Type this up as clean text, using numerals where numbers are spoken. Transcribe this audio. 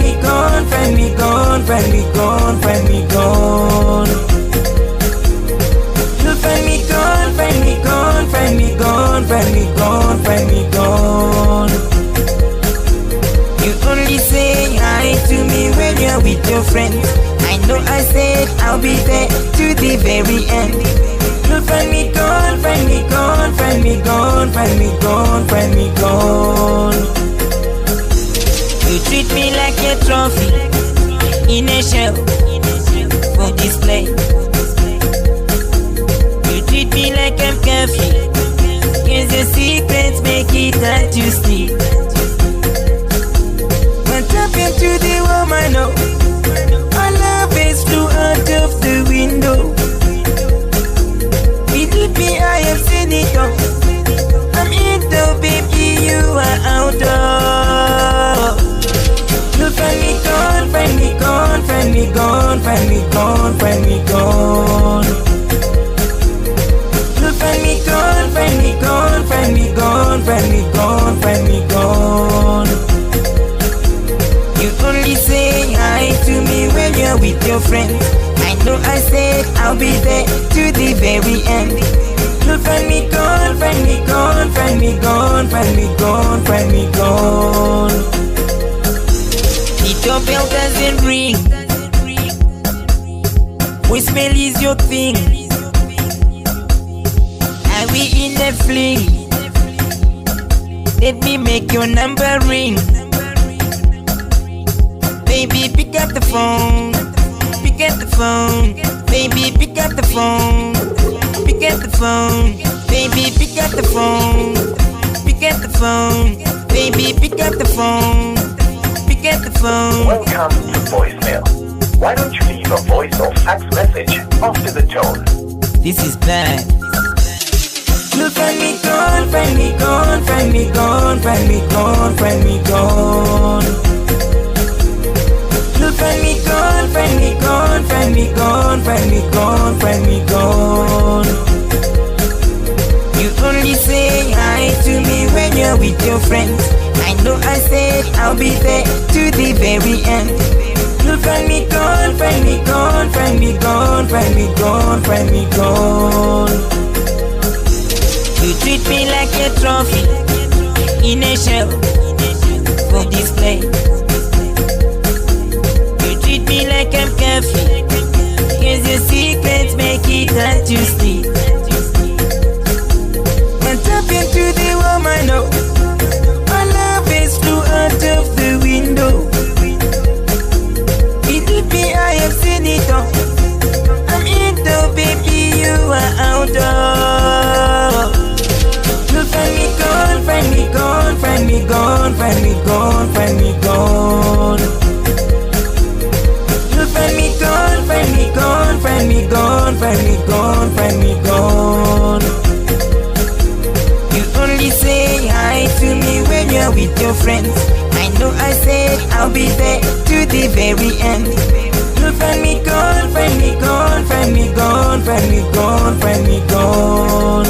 me gone, find me gone, find me gone, find me gone. You'll find me gone, find me gone, find me gone, find me gone, find me gone. You only say hi to me when you're with your friends. I know I said I'll be there to the very end. You'll find me gone, find me gone, find me gone, find me gone, find me gone. You treat me like a trophy in a shell for display. You treat me like I'm carefree, 'cause your secrets make it hard to sleep. But tap into the woman, no, our love is flew out of the window. Believe me, I have seen it all. I'm in though, baby, you are out of. You'll find me gone, find me gone, find me gone, find me gone, find me gone. You'll find me gone, find me gone, find me gone, find me gone, find me gone. You only say hi to me when you're with your friends. I know I said I'll be there to the very end. You'll find me gone, find me gone, find me gone, find me gone, find me gone. The doorbell doesn't ring. Voicemail is your thing. Are we in a fling? Let me make your number ring. Baby, pick up the phone. Pick up the phone. Baby, pick up the phone. Pick up the phone. Baby, pick up the phone. Pick up the phone. Baby, pick up the phone. Pick up the phone. Welcome to voicemail. Why don't you leave a voice or fax message after the tone? This is bad. You'll find me gone, find me gone, find me gone, find me gone, find me gone. You'll find me gone, find me gone, find me gone, find me gone, find me gone. You only say hi to me when you're with your friends. I know I said I'll be there to the very end. You'll find me gone, find me gone, find me gone, find me gone, find me gone. You treat me like a trophy in a shell for display. You treat me like I'm carefree, 'cause your secrets make it hard to sleep. And tap into the woman, no, our love is flew out of the window. Believe me, I have seen it all. I'm in though, baby, you are out of. You'll find me gone, find me gone, find me gone, find me gone, find me gone. You'll find me gone, find me gone, find me gone, find me gone, find me gone. You only say hi to me when you're with your friends. I know I said I'll be there to the very end. You'll find me gone, find me gone, find me gone, find me gone, find me gone.